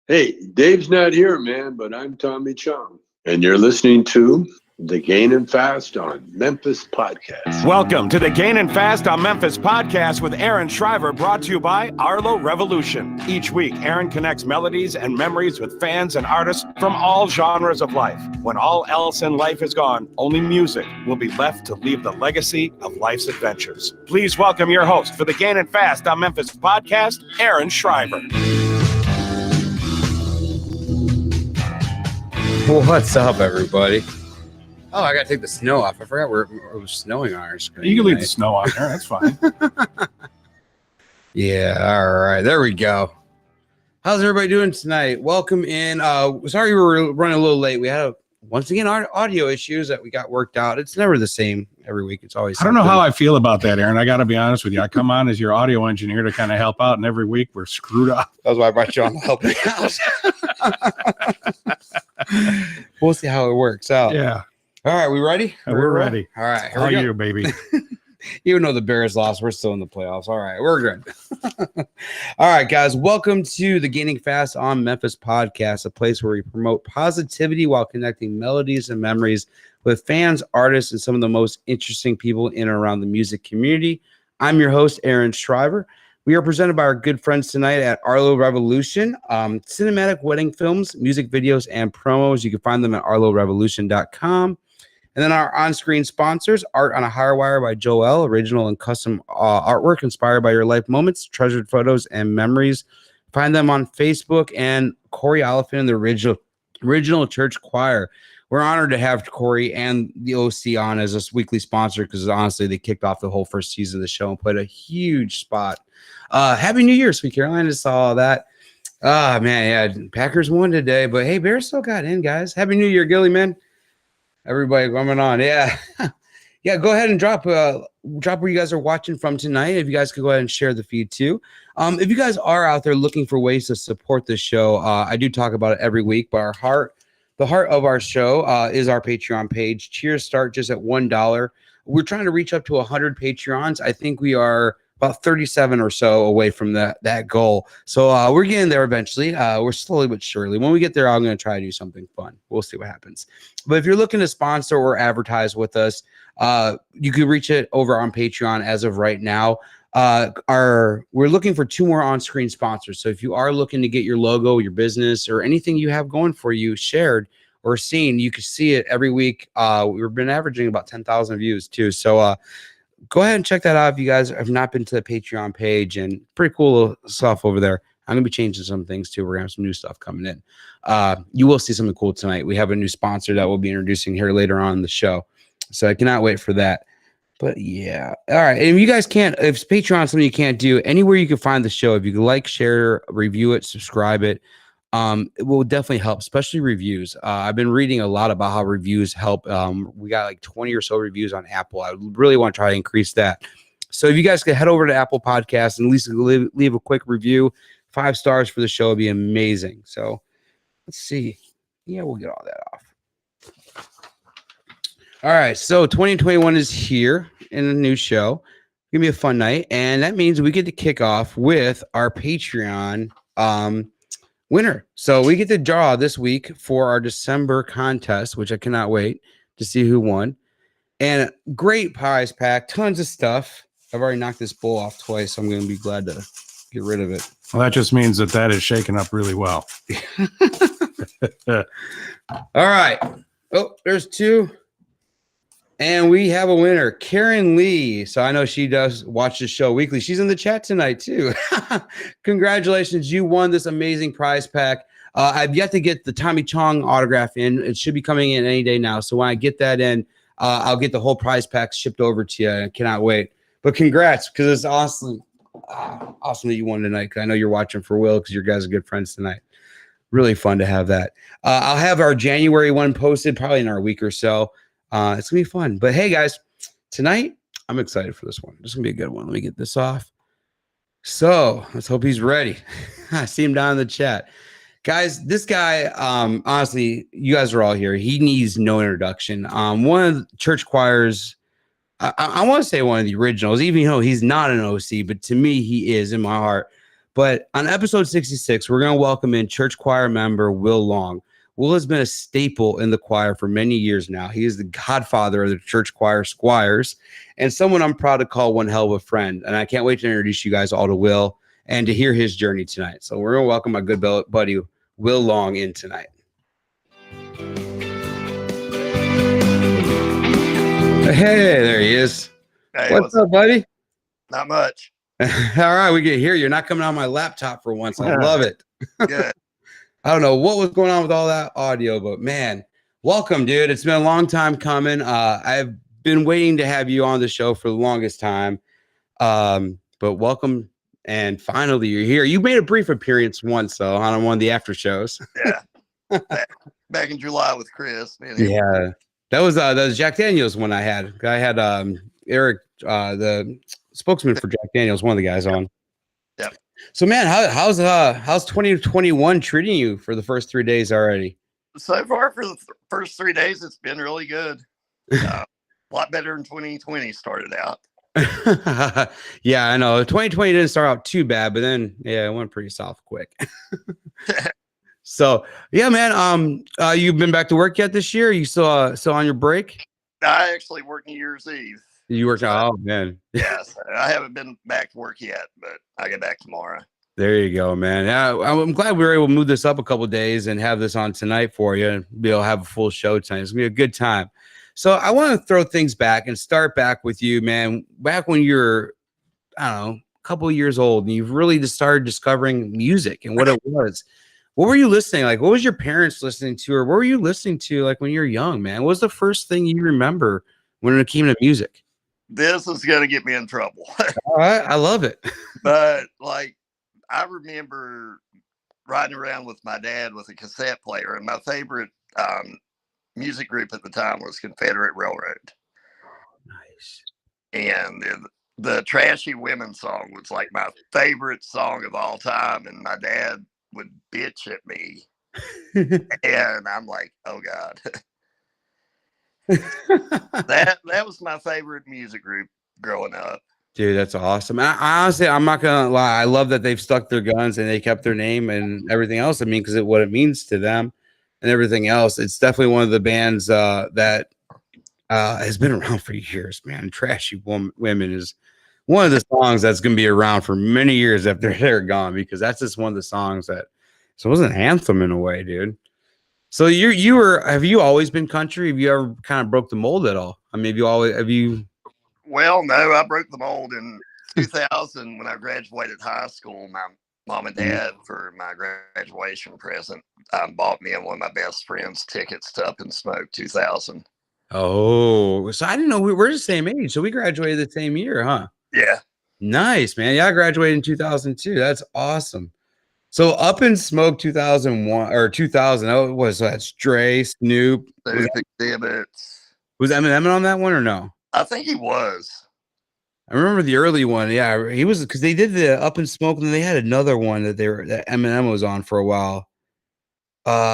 Hey, Dave's not here, man, but I'm Tommy Chong, and you're listening to the Gainin Fast on Memphis podcast. Welcome to the Gainin Fast on Memphis podcast with Aaron Shriver, brought to you by Arlo Revolution. Each week, Aaron connects melodies and memories with fans and artists from all genres of life. When all else in life is gone, only music will be left to leave the legacy of life's adventures. Please welcome your host for the Gainin Fast on Memphis podcast, Aaron Shriver. What's up, everybody? Oh, I gotta take the snow off. I forgot it was snowing on our screen. You can leave the snow on there. That's fine. Yeah, all right. There we go. How's everybody doing tonight? Welcome in. Sorry we were running a little late. We had once again our audio issues that we got worked out. It's never the same every week. It's always I don't know how I feel about that, Aaron. I got to be honest with you. I come on as your audio engineer to kind of help out, and every week we're screwed up. That's why I brought you on to help me out. We'll see how it works out. Yeah. All right, we ready? We're ready. All right. How are you, baby? Even though the Bears lost, we're still in the playoffs. All right, we're good. All right, guys, welcome to the Gainin Fast on Memphis podcast, a place where we promote positivity while connecting melodies and memories with fans, artists, and some of the most interesting people in and around the music community. I'm your host, Aaron Shriver. We are presented by our good friends tonight at Arlo Revolution, cinematic wedding films, music videos, and promos. You can find them at arlorevolution.com. And then our on-screen sponsors, Art on a Higher Wire by Joel, original and custom artwork inspired by your life moments, treasured photos, and memories. Find them on Facebook, and Corey Oliphant and the original church choir. We're honored to have Corey and the OC on as a weekly sponsor because honestly, they kicked off the whole first season of the show and played a huge spot. Happy New Year, Sweet Caroline. I saw all that. Man, yeah, Packers won today, but hey, Bears still got in, guys. Happy New Year, Gilly, man. Everybody coming on. Yeah. Yeah, go ahead and drop where you guys are watching from tonight. If you guys could go ahead and share the feed too. If you guys are out there looking for ways to support the show, I do talk about it every week, but the heart of our show is our Patreon page. Cheers start just at $1. We're trying to reach up to 100 Patreons. I think we are about 37 or so away from that goal. So we're getting there eventually. We're slowly but surely. When we get there, I'm going to try to do something fun. We'll see what happens. But if you're looking to sponsor or advertise with us, you can reach it over on Patreon as of right now. We're looking for 2 more on-screen sponsors. So if you are looking to get your logo, your business, or anything you have going for you shared or seen, you can see it every week. We've been averaging about 10,000 views too. So go ahead and check that out if you guys have not been to the Patreon page, and pretty cool stuff over there. I'm going to be changing some things too. We're going to have some new stuff coming in. You will see something cool tonight. We have a new sponsor that we'll be introducing here later on in the show. So I cannot wait for that. But yeah. All right. And if you guys can't, if Patreon is something you can't do, anywhere you can find the show, if you can like, share, review it, subscribe it, it will definitely help, especially reviews. I've been reading a lot about how reviews help. We got like 20 or so reviews on Apple. I really want to try to increase that. So if you guys could head over to Apple Podcasts and at least leave a quick review, 5 stars for the show would be amazing. So let's see. Yeah, we'll get all that off. All right. So 2021 is here in a new show. It's going to be a fun night. And that means we get to kick off with our Patreon winner. So we get to draw this week for our December contest, which I cannot wait to see who won. And great prize pack, tons of stuff. I've already knocked this bowl off twice, so I'm going to be glad to get rid of it. Well, that just means that is shaken up really well. All right. Oh, there's 2. And we have a winner, Karen Lee. So I know she does watch the show weekly. She's in the chat tonight, too. Congratulations. You won this amazing prize pack. I've yet to get the Tommy Chong autograph in. It should be coming in any day now. So when I get that in, I'll get the whole prize pack shipped over to you. I cannot wait. But congrats, because it's awesome. Awesome that you won tonight. Because I know you're watching for Will, because you guys are good friends tonight. Really fun to have that. I'll have our January one posted probably in our week or so. It's going to be fun. But hey, guys, tonight, I'm excited for this one. This is going to be a good one. Let me get this off. So let's hope he's ready. I see him down in the chat. Guys, this guy, honestly, you guys are all here. He needs no introduction. One of the church choirs, I want to say one of the originals, even though he's not an OC, but to me, he is in my heart. But on episode 66, we're going to welcome in church choir member Will Long. Will has been a staple in the choir for many years now. He is the godfather of the church choir Squires and someone I'm proud to call one hell of a friend. And I can't wait to introduce you guys all to Will and to hear his journey tonight. So we're going to welcome my good buddy Will Long in tonight. Hey, there he is. Hey, What's up, buddy? Not much. All right, we can hear you. You're not coming on my laptop for once. I love it. Good. I don't know what was going on with all that audio, but man, welcome, dude. It's been a long time coming. I've been waiting to have you on the show for the longest time. But welcome, and finally you're here. You made a brief appearance once, though, on one of the after shows. Yeah. Back in July with Chris. Yeah. That was Jack Daniels one I had. I had Eric, the spokesman for Jack Daniels, one of the guys on. Yep. So man, how's 2021 treating you for the first 3 days already? So far for the first 3 days, it's been really good. A lot better than 2020 started out. Yeah, I know. 2020 didn't start out too bad, but then yeah, it went pretty soft quick. So yeah, man. You've been back to work yet this year? Are you still on your break? I actually work New Year's Eve. You worked out, oh man. Yes, I haven't been back to work yet, but I get back tomorrow. There you go, man. Yeah, I'm glad we were able to move this up a couple of days and have this on tonight for you and be able to have a full show tonight. It's gonna be a good time. So I want to throw things back and start back with you, man. Back when you were, I don't know, a couple of years old, and you've really just started discovering music and what it was. What were you listening? Like, what was your parents listening to, or what were you listening to like when you were young, man? What was the first thing you remember when it came to music? This is going to get me in trouble. All right, I love it. But like, I remember riding around with my dad with a cassette player, and my favorite music group at the time was Confederate Railroad. Nice. And the Trashy Women song was like my favorite song of all time, and my dad would bitch at me. And I'm like, oh God. that was my favorite music group growing up. Dude, that's awesome. I honestly, I'm not gonna lie. I love that they've stuck their guns and they kept their name and everything else. I mean, because what it means to them and everything else. It's definitely one of the bands that has been around for years, man. Trashy Women is one of the songs that's gonna be around for many years after they're gone, because that's just one of the songs that it was an anthem in a way, dude. So have you always been country? Have you ever kind of broke the mold at all? I mean, have you? Well, no, I broke the mold in 2000 when I graduated high school. My mom and dad, for my graduation present, bought me and one of my best friends tickets to Up in Smoke 2000. Oh, so I didn't know we're the same age. So we graduated the same year, huh? Yeah. Nice, man. Yeah, I graduated in 2002. That's awesome. So Up in Smoke 2001 or 2000. Oh, that's Dre, Snoop, Exhibits. Was Eminem on that one or no? I think he was. I remember the early one. Yeah, he was, because they did the Up in Smoke, and they had another one that Eminem was on for a while.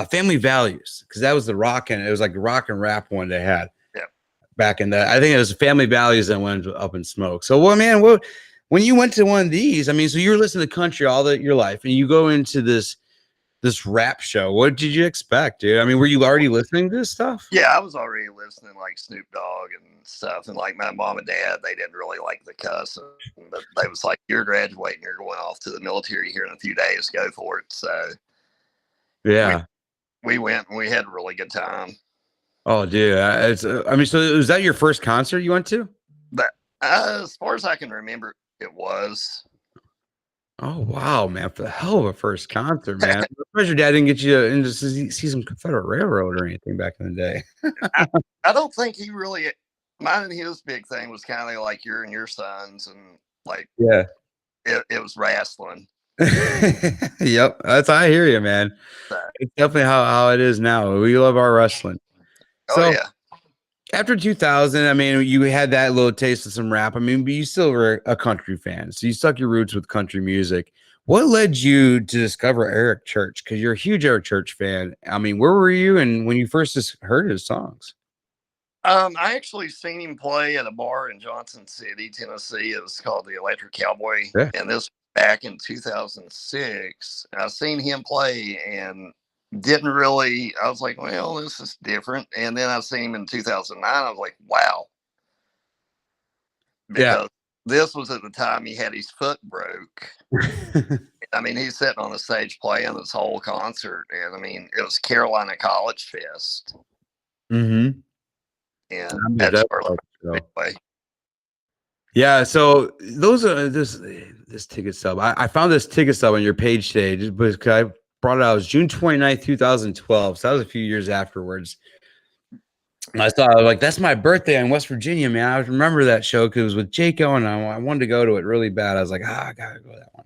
Family Values, because that was the rock, and it was like the rock and rap one they had. Yeah. Back in that, I think it was Family Values that went Up in Smoke. So, well, man, when you went to one of these, I mean, so you were listening to country your life, and you go into this rap show. What did you expect, dude? I mean, were you already listening to this stuff? Yeah, I was already listening like Snoop Dogg and stuff. And like my mom and dad, they didn't really like the cuss. But they was like, you're graduating, you're going off to the military here in a few days, go for it. So yeah, we went and we had a really good time. Oh, dude. I mean, so was that your first concert you went to? But as far as I can remember, it was. Oh, wow, man. For the hell of a first concert, man. I'm surprised your dad didn't get you in to see some Confederate Railroad or anything back in the day. I don't think he really, mine and his big thing was kind of like your and your sons, and like, yeah, it was wrestling. Yep. I hear you, man. It's definitely how it is now. We love our wrestling. So, yeah. After 2000, I mean, you had that little taste of some rap. I mean, but you still were a country fan. So you stuck your roots with country music. What led you to discover Eric Church? Because you're a huge Eric Church fan. I mean, where were you and when you first just heard his songs? I actually seen him play at a bar in Johnson City, Tennessee. It was called the Electric Cowboy. Yeah. And this back in 2006. I seen him play and didn't really, I was like, well, this is different. And then I seen him in 2009. I was like, wow. Because this was at the time he had his foot broke. I mean, he's sitting on the stage playing this whole concert. And I mean, it was Carolina College Fest. Mm-hmm. And that's anyway. Yeah, so those are this ticket stub. I found this ticket stub on your page today just because I brought it out. It was June 29th, 2012. So that was a few years afterwards. And I thought, like, that's my birthday in West Virginia, man. I remember that show because it was with Jaco, and I wanted to go to it really bad. I was like, I gotta go to that one.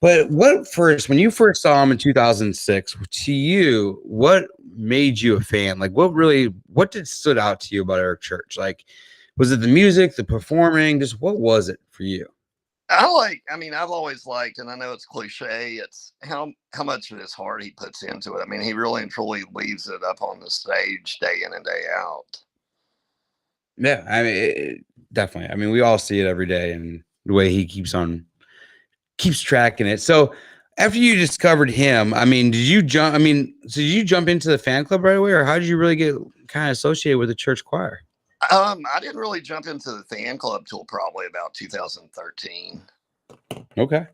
But when you first saw him in 2006, to you, what made you a fan? Like, what stood out to you about Eric Church? Like, was it the music, the performing? Just what was it for you? I've always liked, and I know it's cliche, it's how much of his heart he puts into it. I mean, he really and truly leaves it up on the stage day in and day out. Yeah, I mean, definitely. I mean, we all see it every day, and the way he keeps tracking it. So after you discovered him, I mean, did you jump into the fan club right away, or how did you really get kind of associated with the church choir? I didn't really jump into the fan club till probably about 2013. Okay.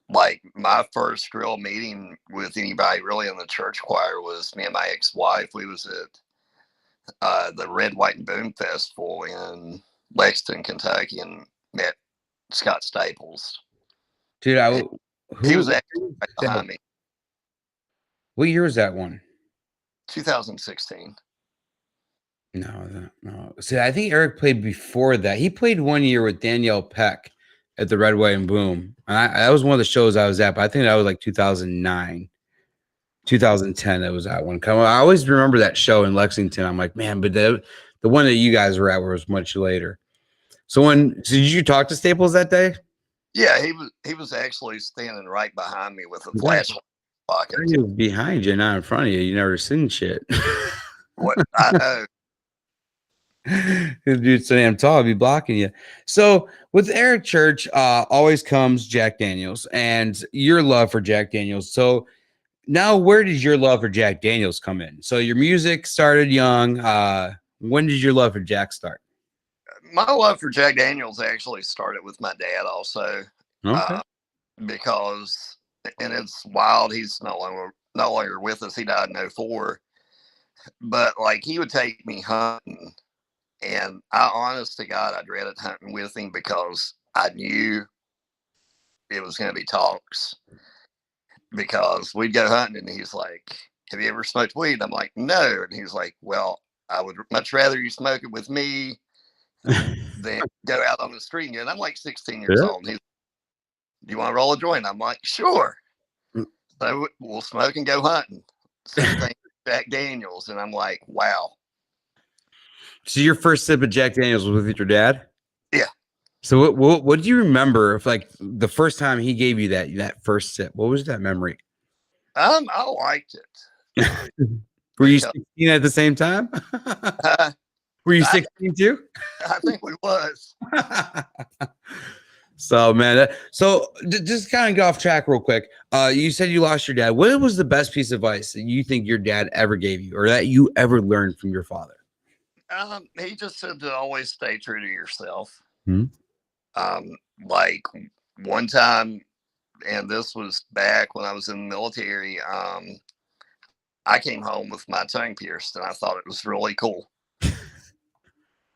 Like my first real meeting with anybody really in the church choir was me and my ex-wife. We was at the Red, White, and Boom Festival in Lexington, Kentucky, and met Scott Staples. Dude, he was actually right behind me. What year was that one? 2016. No. See, I think Eric played before that. He played 1 year with Danielle Peck at the Red, White, and Boom. And that was one of the shows I was at, but I think that was like 2009, 2010. That was that one. I always remember that show in Lexington. I'm like, man, but the one that you guys were at was much later. So did you talk to Staples that day? Yeah, he was actually standing right behind me with a flashlight pocket. He was behind you, not in front of you. You never seen shit. What I know. Dude, so damn tall, I'd be blocking you. So with Eric Church, always comes Jack Daniels and your love for Jack Daniels. So now, where did your love for Jack Daniels come in? So your music started young. When did your love for Jack start? My love for Jack Daniels actually started with my dad also. Okay. Because, and it's wild, he's no longer with us. He died in 2004. But like he would take me hunting. And honest to God, I dreaded hunting with him because I knew it was going to be talks. Because we'd go hunting and he's like, have you ever smoked weed? I'm like, no. And he's like, well, I would much rather you smoke it with me than go out on the street. And I'm like 16 years old. And he's, do you want to roll a joint? I'm like, sure. So we'll smoke and go hunting. Same thing with Jack Daniels. And I'm like, wow. So your first sip of Jack Daniels was with your dad? Yeah. So what do you remember of like the first time he gave you that first sip? What was that memory? I liked it. Were you 16 at the same time? Were you 16 too? I think we was. So man, just kind of go off track real quick. You said you lost your dad. What was the best piece of advice that you think your dad ever gave you, or that you ever learned from your father? He just said to always stay true to yourself. Mm-hmm. Like one time, and this was back when I was in the military, I came home with my tongue pierced and I thought it was really cool.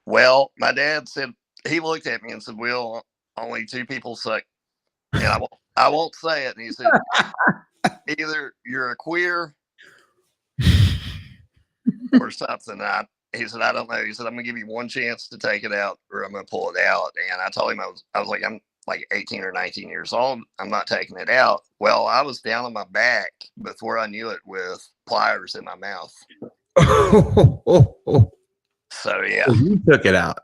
Well, my dad said, he looked at me and said, Will, only two people suck. And I won't say it. And he said, either you're a queer or something. He said, I don't know. He said, I'm going to give you one chance to take it out or I'm going to pull it out. And I told him, I was like, I'm like 18 or 19 years old. I'm not taking it out. Well, I was down on my back before I knew it with pliers in my mouth. So, yeah. So you took it out.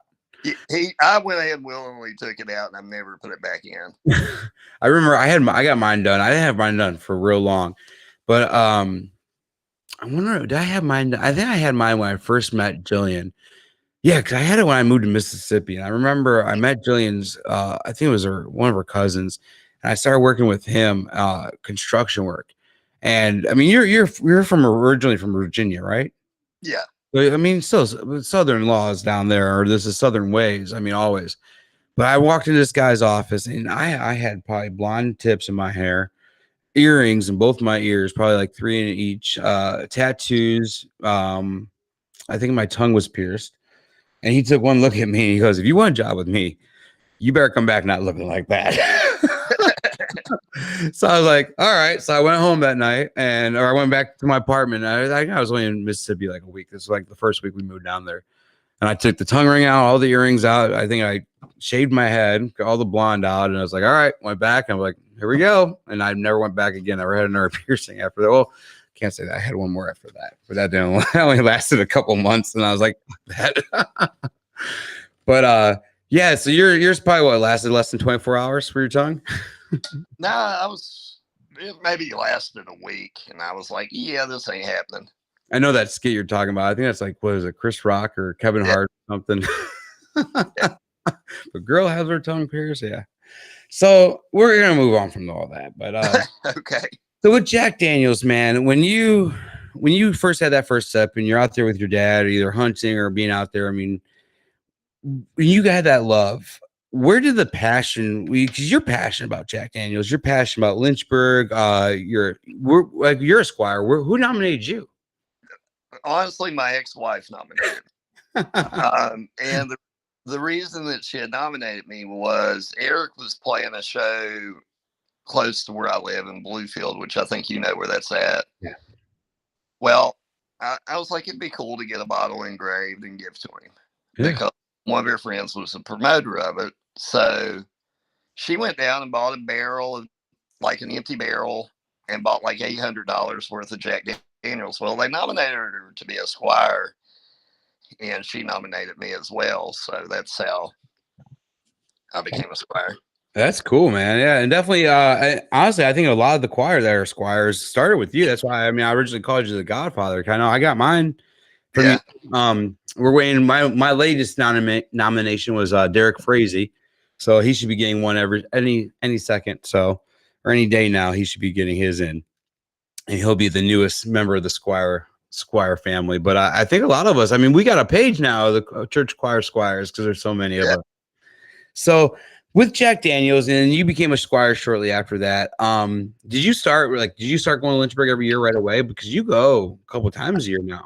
I went ahead and willingly took it out and I've never put it back in. I remember I got mine done. I didn't have mine done for real long. But I wonder, did I have mine? I think I had mine when I first met Jillian. Yeah, because I had it when I moved to Mississippi. And I remember I met Jillian's, I think it was one of her cousins. and I started working with him, construction work. And I mean, you're from originally from Virginia, right? Yeah. But, I mean, still Southern laws down there, or this is Southern ways. I mean, always. But I walked into this guy's office, and I had probably blonde tips in my hair, earrings in both my ears, probably like 3 in each, tattoos. I think my tongue was pierced. And he took one look at me and he goes, "If you want a job with me, you better come back not looking like that." So I was like, all right. So I went home that night or I went back to my apartment. I was only in Mississippi like a week. This was like the first week we moved down there. And I took the tongue ring out, all the earrings out. I think I shaved my head, got all the blonde out. And I was like, all right, went back. And I'm like, here we go. And I never went back again. I never had another piercing after that. Well, can't say that. I had one more after that. But that only lasted a couple months. And I was like, that. But yeah, so yours probably what lasted less than 24 hours for your tongue? No, it maybe lasted a week, and I was like, yeah, this ain't happening. I know that skit you're talking about. I think that's like, what is it, Chris Rock or Kevin Hart or something? Yeah. The girl has her tongue pierced. Yeah. So we're gonna move on from all that. But okay. So with Jack Daniels, man, when you first had that first step and you're out there with your dad, either hunting or being out there, I mean, when you had that love, where did the passion? Because you're passionate about Jack Daniels, you're passionate about Lynchburg. You're a Squire. Who nominated you? Honestly, my ex-wife nominated me. And the reason that she had nominated me was Eric was playing a show close to where I live in Bluefield, which I think you know where that's at. Yeah. Well, I was like, it'd be cool to get a bottle engraved and give to him because one of her friends was a promoter of it. So she went down and bought a barrel, like an empty barrel, and bought like $800 worth of Jack Daniels. Well, they nominated her to be a Squire, and she nominated me as well. So that's how I became a Squire. That's cool, man. Yeah, and definitely. Honestly, I think a lot of the choir that are Squires started with you. That's why I originally called you the Godfather. Kind of, I got mine from you. We're waiting. My latest nomination was Derek Frazee, so he should be getting one any second. So, or any day now, he should be getting his in, and he'll be the newest member of the Squire family. But I think a lot of us. I mean, we got a page now, the Church Choir Squires, because there's so many of us. So with Jack Daniels, and you became a Squire shortly after that. Did you start going to Lynchburg every year right away? Because you go a couple times a year now.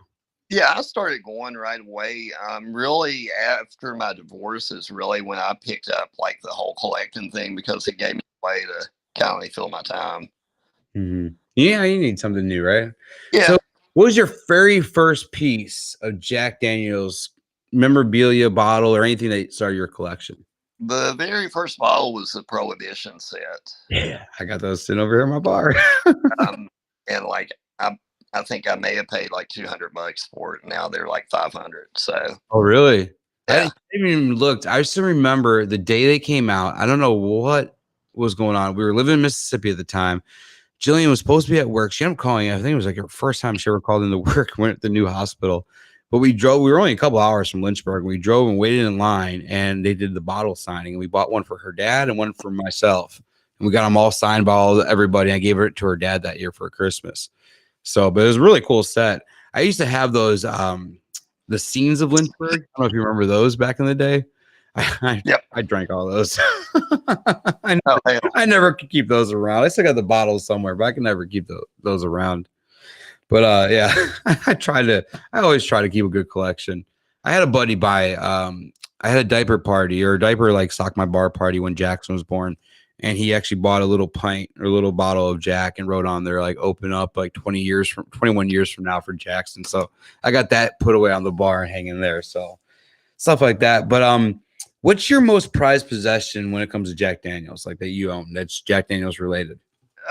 Yeah, I started going right away. Really after my divorce is really when I picked up like the whole collecting thing, because it gave me a way to kind of fill my time. Mm-hmm. Yeah, you need something new, right? Yeah. So what was your very first piece of Jack Daniels memorabilia, bottle, or anything that started your collection? The very first bottle was the Prohibition set. Yeah, I got those sitting over here in my bar. And like I think I may have paid like $200 for it. Now they're like 500. So. Oh, really? Yeah. I haven't even looked. I still remember the day they came out. I don't know what was going on. We were living in Mississippi at the time. Jillian was supposed to be at work. She ended up calling. I think it was like her first time she ever called into work. Went to the new hospital. But we were only a couple hours from Lynchburg. We drove and waited in line, and they did the bottle signing. And we bought one for her dad and one for myself. And we got them all signed by everybody. I gave it to her dad that year for Christmas. So, but it was a really cool set. I used to have those, the scenes of Lynchburg. I don't know if you remember those back in the day. I drank all those. I never could keep those around. I still got the bottles somewhere, but I can never keep those around. But yeah, I always try to keep a good collection. I had a buddy buy, I had a diaper party or a diaper like sock my bar party when Jackson was born. And he actually bought a little pint or a little bottle of Jack and wrote on there, like, open up like 21 years from now for Jackson. So I got that put away on the bar and hanging there. So stuff like that. But what's your most prized possession when it comes to Jack Daniels, like that you own, that's Jack Daniels related?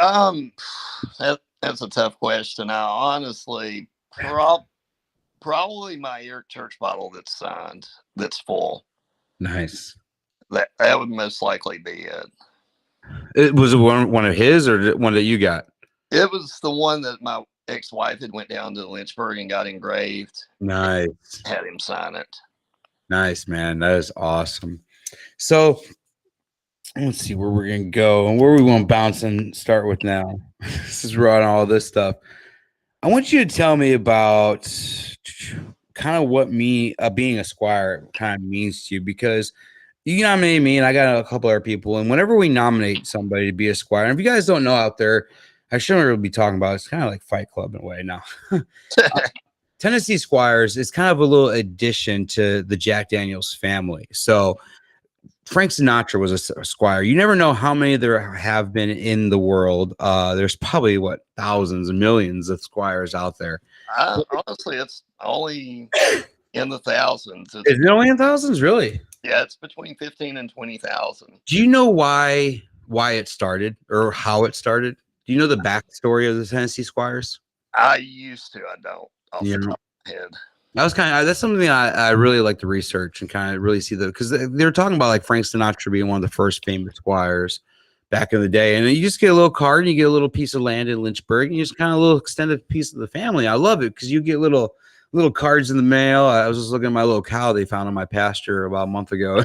That's a tough question. I honestly, probably my Eric Church bottle that's signed, that's full. Nice. That would most likely be it. It was one of his or one that you got? It was the one that my ex-wife had went down to Lynchburg and got engraved. Nice. Had him sign it. Nice, man. That is awesome. So let's see where we're gonna go and where we want to bounce and start with now. This is raw and all this stuff. I want you to tell me about kind of what me being a squire kind of means to you, because you nominated me and I got a couple other people, and whenever we nominate somebody to be a squire, and if you guys don't know out there, I shouldn't really be talking about it. It's kind of like Fight Club in a way now. Tennessee Squires is kind of a little addition to the Jack Daniels family. So Frank Sinatra was a squire. You never know how many there have been in the world. There's probably thousands and millions of squires out there. Honestly, it's only in the thousands. Is it only in thousands? Really? Yeah, it's between 15 and 20,000. Do you know why it started or how it started? Do you know the backstory of the Tennessee Squires? I used to. I don't. Off Yeah. the top of my head. That's something I really like to research and kind of really see because they're talking about like Frank Sinatra being one of the first famous squires back in the day, and you just get a little card and you get a little piece of land in Lynchburg and you just kind of a little extended piece of the family. I love it because you get little cards in the mail. I was just looking at my little cow they found on my pasture about a month ago.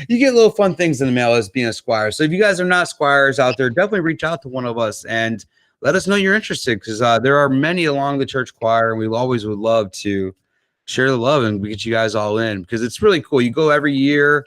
You get little fun things in the mail as being a squire. So if you guys are not squires out there, definitely reach out to one of us and let us know you're interested, because there are many along the church choir, and we always would love to share the love and get you guys all in, because it's really cool. You go every year.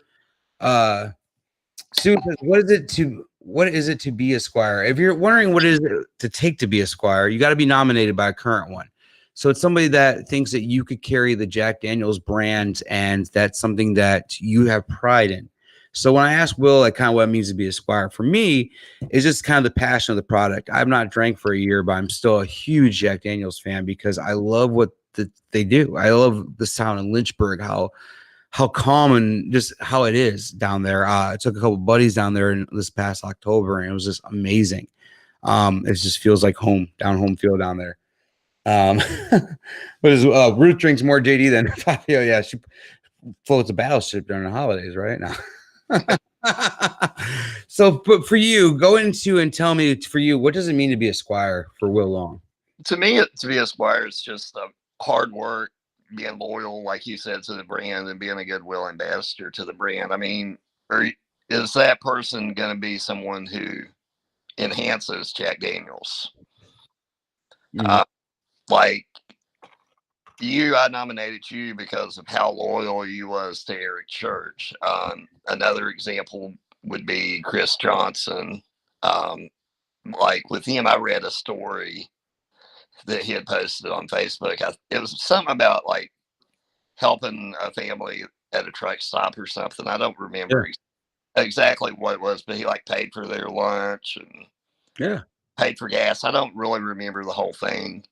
Sue, what is it to be a squire? If you're wondering what it is to take to be a squire, you got to be nominated by a current one. So it's somebody that thinks that you could carry the Jack Daniels brand, and that's something that you have pride in. So when I asked Will, like kind of what it means to be a squire, for me, it's just kind of the passion of the product. I've not drank for a year, but I'm still a huge Jack Daniels fan because I love what they do. I love the sound in Lynchburg, how calm and just how it is down there. I took a couple buddies down there this past October, and it was just amazing. It just feels like home field down there. But Ruth drinks more JD than Fabio. Yeah, she floats a battleship during the holidays right now. So, but for you, go into and tell me, for you, what does it mean to be a squire for Will Long? To me, to be a squire is just hard work, being loyal, like you said, to the brand, and being a goodwill ambassador to the brand. I mean, is that person going to be someone who enhances Jack Daniels? Mhm. Like you, I nominated you because of how loyal you was to Eric Church. Another example would be Chris Johnson. Like with him, I read a story that he had posted on Facebook. It was something about like helping a family at a truck stop or something. I don't remember exactly what it was, but he like paid for their lunch and paid for gas. I don't really remember the whole thing.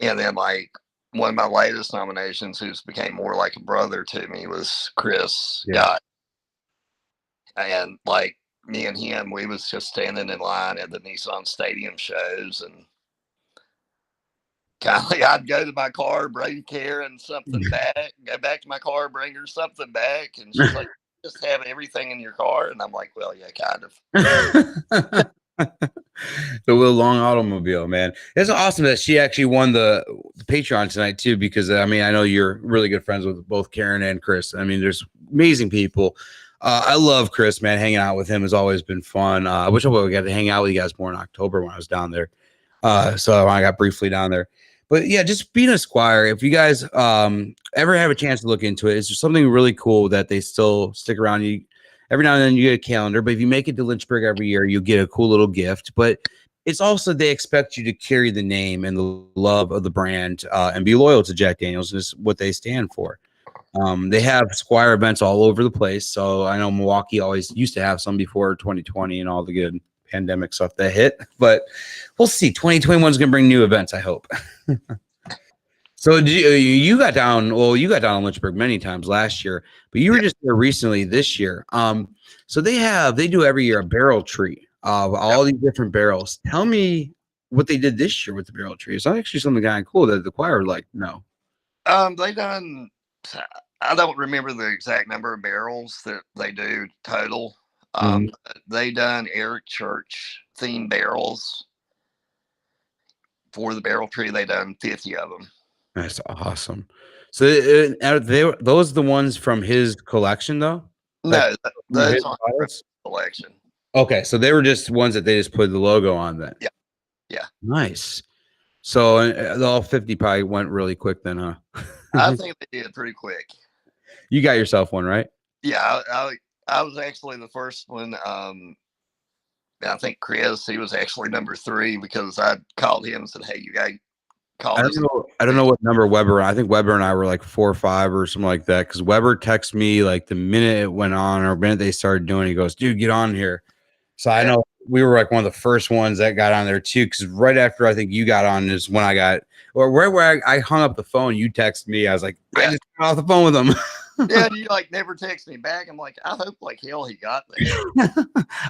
And then like one of my latest nominations, who's became more like a brother to me, was Chris Scott. And like me and him, we was just standing in line at the Nissan Stadium shows, and kind of like I'd go to my car, bring Karen something back, go back to my car, bring her something back, and she's like, "Just have everything in your car," and I'm like, "Well, yeah, kind of." The Will Long automobile, man. It's awesome that she actually won the Patreon tonight too, because I mean, I know you're really good friends with both Karen and Chris. I mean, there's amazing people. I love Chris, man. Hanging out with him has always been fun. I wish I would have got to hang out with you guys more in October when I was down there. So I got briefly down there. But yeah, just being a squire, if you guys ever have a chance to look into it, it's just something really cool that they still stick around. You every now and then you get a calendar, but if you make it to Lynchburg every year, you get a cool little gift. But it's also they expect you to carry the name and the love of the brand and be loyal to Jack Daniels. Is what they stand for. They have squire events all over the place. So I know Milwaukee always used to have some before 2020 and all the good pandemic stuff that hit, but we'll see. 2021 is going to bring new events, I hope. So you got down? Well, you got down in Lynchburg many times last year, but you were just there recently this year. So they do every year a barrel tree of all these different barrels. Tell me what they did this year with the barrel tree. It's actually something kind of cool that the choir like. No, they done. I don't remember the exact number of barrels that they do total. They done Eric Church themed barrels for the barrel tree. They done 50 of them. That's awesome. So those are the ones from his collection, though. No, those aren't bottles? selection. Okay, so they were just ones that they just put the logo on then. Yeah. Yeah. Nice. So all 50 probably went really quick then, huh? I think they did pretty quick. You got yourself one, right? Yeah, I was actually the first one. I think Chris, he was actually number 3 because I called him and said, "Hey, you guys call I don't know what number Weber. I think Weber and I were like 4 or 5 or something like that. Because Weber texted me like the minute it went on or the minute they started doing it, he goes, "Dude, get on here." So I know we were like one of the first ones that got on there too. Because right after I think you got on is when I got, or right where I hung up the phone, you texted me. I was like, I just got off the phone with him. Yeah, you like never text me back. I'm like, I hope like hell he got there.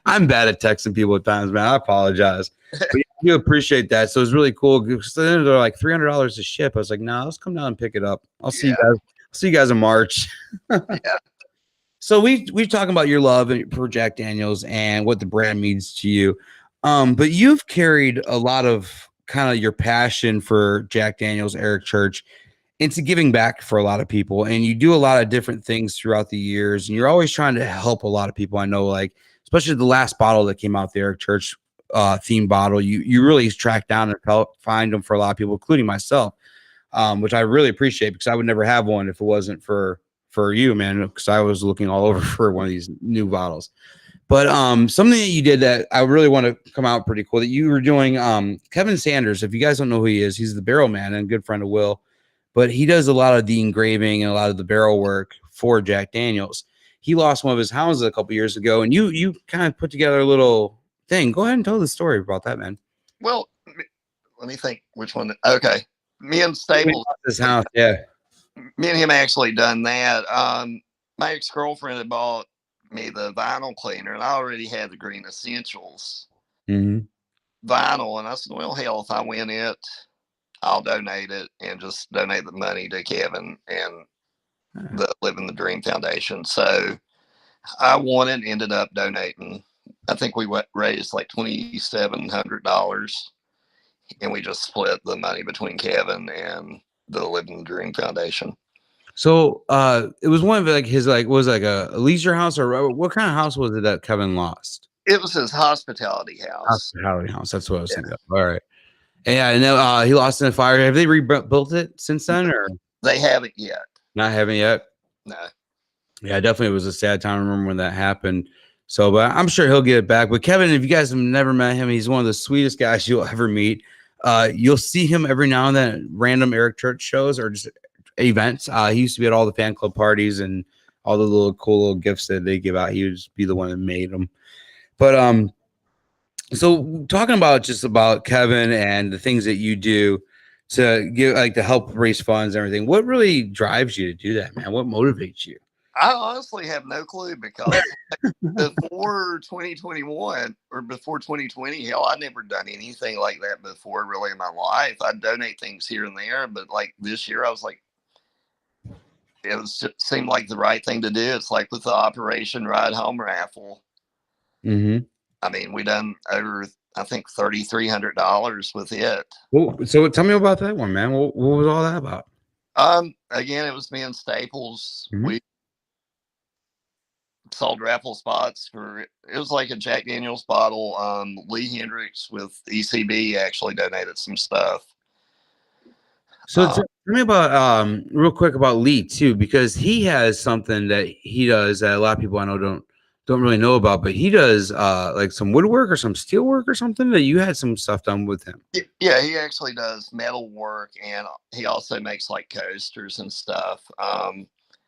I'm bad at texting people at times, man. I apologize. But yeah, I do appreciate that. So it's really cool. So then they're like $300 to ship. I was like, no, let's come down and pick it up. I'll see you guys. See you guys in March. Yeah. So we've talking about your love for Jack Daniels and what the brand means to you. But you've carried a lot of kind of your passion for Jack Daniels, Eric Church, into giving back for a lot of people. And you do a lot of different things throughout the years. And you're always trying to help a lot of people. I know, like, especially the last bottle that came out, the Eric Church theme bottle, you really tracked down and helped find them for a lot of people, including myself, which I really appreciate because I would never have one if it wasn't for you, man, because I was looking all over for one of these new bottles. But something that you did that I really want to come out pretty cool that you were doing, Kevin Sanders, if you guys don't know who he is, he's the barrel man and a good friend of Will, but he does a lot of the engraving and a lot of the barrel work for Jack Daniels. He lost one of his hounds a couple years ago, and you kind of put together a little thing. Go ahead and tell the story about that, man. Well, let me think which one. Okay. Me and Staples. His house, yeah. Me and him actually done that. My ex-girlfriend had bought me the vinyl cleaner, and I already had the Green Essentials vinyl. And I said, well, hell, if I win it, I'll donate it and just donate the money to Kevin and the Living the Dream Foundation. So I won it and ended up donating. I think we raised like $2,700, and we just split the money between Kevin and the Living the Dream Foundation. So it was one of like his was like a leisure house, or what kind of house was it that Kevin lost? It was his hospitality house. Hospitality house. That's what I was thinking of. All right. Yeah, and then he lost in a fire. Have they rebuilt it since then, or they haven't yet? Not haven't yet. No. Yeah, definitely was a sad time. I remember when that happened. So, but I'm sure he'll get it back. But Kevin, if you guys have never met him, he's one of the sweetest guys you'll ever meet. You'll see him every now and then at random Eric Church shows or just events. He used to be at all the fan club parties and all the little cool little gifts that they give out. He would be the one that made them. But so talking about just about Kevin and the things that you do to give, like, to help raise funds and everything, what really drives you to do that, man? What motivates you? I honestly have no clue because before 2021 or before 2020, hell, I'd never done anything like that before really in my life. I'd donate things here and there, but like this year I was like, it seemed like the right thing to do. It's like with the Operation Ride Home raffle. I mean, we done over, I think, $3,300 with it. Well, so tell me about that one, man. What was all that about? Again, it was me and Staples. We sold raffle spots for, it was like a Jack Daniels bottle. Lee Hendricks with ECB actually donated some stuff. So tell me about real quick about Lee too, because he has something that he does that a lot of people I know don't really know about, but he does like some woodwork or some steel work or something that you had some stuff done with him. Yeah, he actually does metal work, and he also makes like coasters and stuff.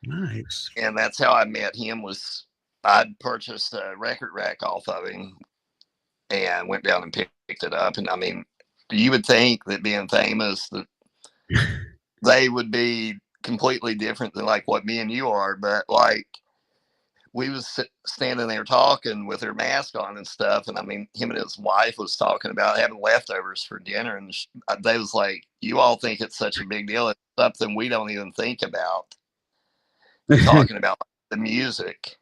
Nice. And that's how I met him. Was I'd purchased a record rack off of him and went down and picked it up. And I mean, you would think that being famous that they would be completely different than like what me and you are, but like we was standing there talking with her mask on and stuff, and I mean, him and his wife was talking about having leftovers for dinner, and they was like, "You all think it's such a big deal? It's something we don't even think about." Talking about the music.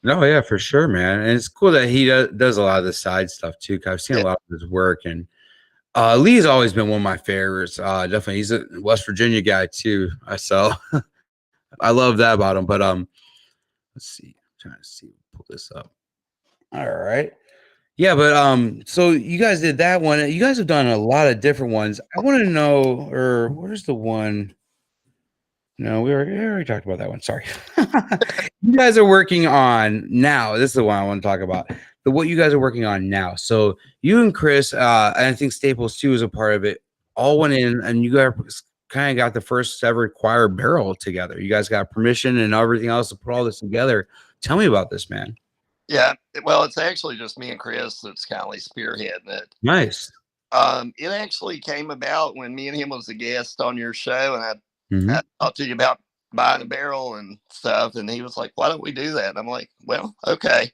No, yeah, for sure, man. And it's cool that he does a lot of the side stuff too. Cause I've seen a lot of his work, and Lee's always been one of my favorites. Definitely, he's a West Virginia guy too. I love that about him. But let's see, trying to see, pull this up. All right. Yeah, but so you guys did that one. You guys have done a lot of different ones. I want to know, or where's the one? No, we already talked about that one. Sorry. You guys are working on now. This is the one I want to talk about. What you guys are working on now. So you and Chris, and I think Staples too is a part of it, all went in and you guys kind of got the first ever choir barrel together. You guys got permission and everything else to put all this together. Tell me about this, man. Yeah, well, it's actually just me and Chris that's kind of like spearheading it. Nice. It actually came about when me and him was a guest on your show, and I talked to you about buying a barrel and stuff, and he was like, "Why don't we do that?" And I'm like, "Well, okay."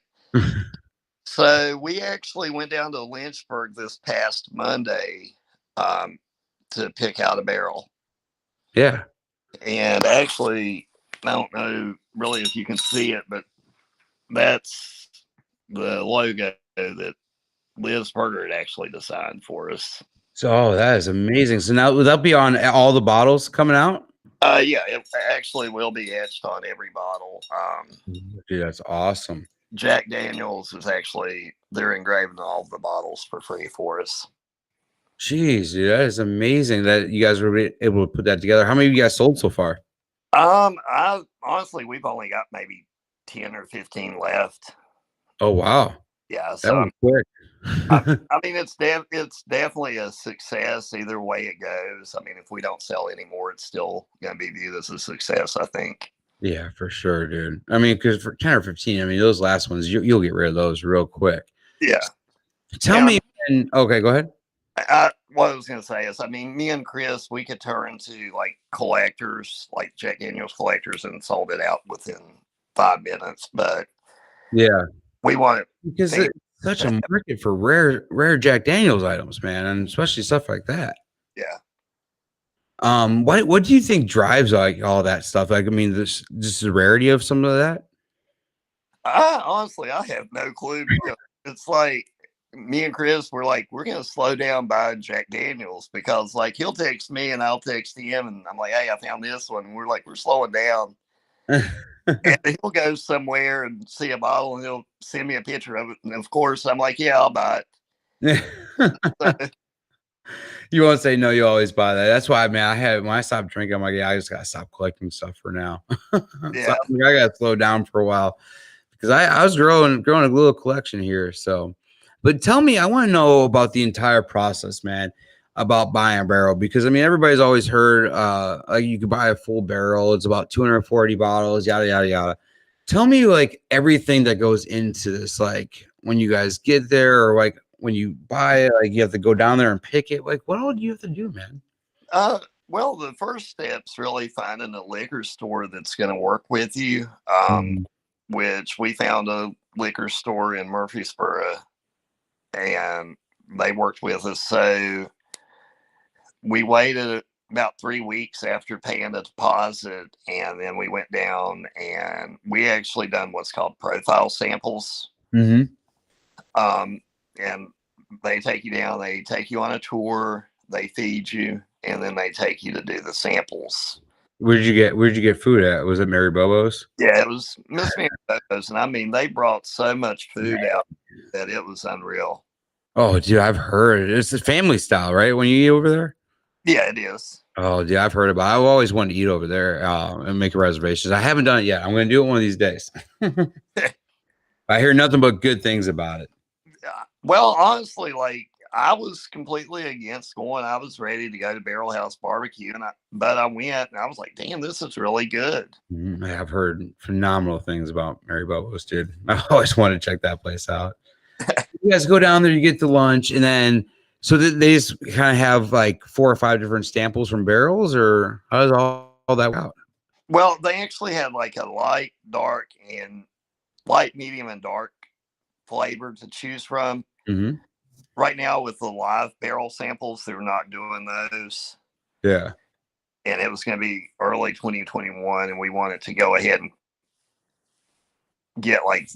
So we actually went down to Lynchburg this past Monday to pick out a barrel. Yeah. And actually, I don't know really if you can see it, but that's the logo that Liz Berger had actually designed for us. So that is amazing. So now will that be on all the bottles coming out? Yeah, it actually will be etched on every bottle. Dude, that's awesome. Jack Daniels is actually, they're engraving all of the bottles for free for us. Jeez, dude, that is amazing that you guys were able to put that together. How many of you guys sold so far? I honestly, we've only got maybe 10 or 15 left. Oh, wow. Yeah, so that was quick. I mean, it's definitely a success either way it goes. I mean, if we don't sell anymore, it's still going to be viewed as a success, I think. Yeah, for sure, dude. I mean, because for 10 or 15, I mean, those last ones, you'll get rid of those real quick. Yeah. Tell me, okay, go ahead. What I was going to say is, I mean, me and Chris, we could turn to like collectors, like Jack Daniels collectors, and sold it out within 5 minutes. But yeah, we want it because it's such a market for rare Jack Daniels items, man, and especially stuff like that. Yeah. What do you think drives like all that stuff? Like, I mean, just the rarity of some of that. Honestly, I have no clue, because it's like me and Chris were like, we're gonna slow down buying Jack Daniels, because like he'll text me and I'll text him, and I'm like, hey, I found this one. And we're like, we're slowing down. And he'll go somewhere and see a bottle and he'll send me a picture of it. And of course, I'm like, yeah, I'll buy it. You won't say no. You always buy that. That's why, man, when I stopped drinking, I'm like, yeah, I just gotta stop collecting stuff for now. Yeah. So I gotta slow down for a while because I was growing a little collection here. So, but tell me, I want to know about the entire process, man, about buying a barrel, because I mean, everybody's always heard like you could buy a full barrel. It's about 240 bottles, yada yada yada. Tell me like everything that goes into this, like when you guys get there, or like when you buy it, like you have to go down there and pick it. Like, what all do you have to do, man? Well, the first step's really finding a liquor store that's going to work with you. Which we found a liquor store in Murfreesboro, and they worked with us. So we waited about 3 weeks after paying the deposit, and then we went down and we actually done what's called profile samples. And they take you down, they take you on a tour, they feed you, and then they take you to do the samples. Where'd you get food at? Was it Mary Bobo's? Yeah, it was Miss Mary Bobo's, and I mean, they brought so much food out that it was unreal. Oh, dude, I've heard it's a family style, right? When you eat over there? Yeah, it is. Oh, dude, I've heard about it. I've always wanted to eat over there and make reservations. I haven't done it yet. I'm going to do it one of these days. I hear nothing but good things about it. Well, honestly, like I was completely against going. I was ready to go to Barrel House Barbecue, but I went and I was like, damn, this is really good. I've heard phenomenal things about Mary Bobo's, dude. I always wanted to check that place out. You guys go down there, you get to lunch, and then so they just kind of have like 4 or 5 different samples from barrels, or how does all that work out? Well, they actually had like a light, medium, and dark flavor to choose from. Right now with the live barrel samples, they're not doing those. Yeah. And it was going to be early 2021, and we wanted to go ahead and get like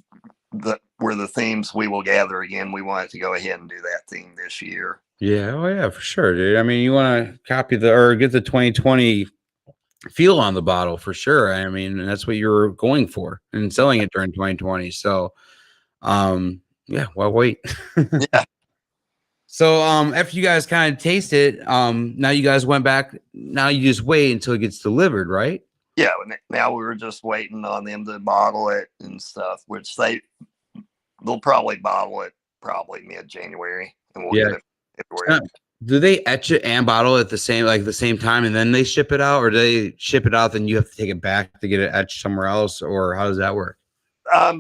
where the themes we will gather again. We wanted to go ahead and do that theme this year. Yeah. Oh yeah, for sure, dude. I mean, you want to copy or get the 2020 feel on the bottle for sure. I mean, and that's what you were going for and selling it during 2020. So, yeah, well, wait. Yeah. So, after you guys kind of taste it, now you guys went back. Now you just wait until it gets delivered, right? Yeah. Now we were just waiting on them to bottle it and stuff, which they'll probably bottle it probably mid-January, and we'll get it February. Do they etch it and bottle it at the same time, and then they ship it out, or do they ship it out, then you have to take it back to get it etched somewhere else, or how does that work?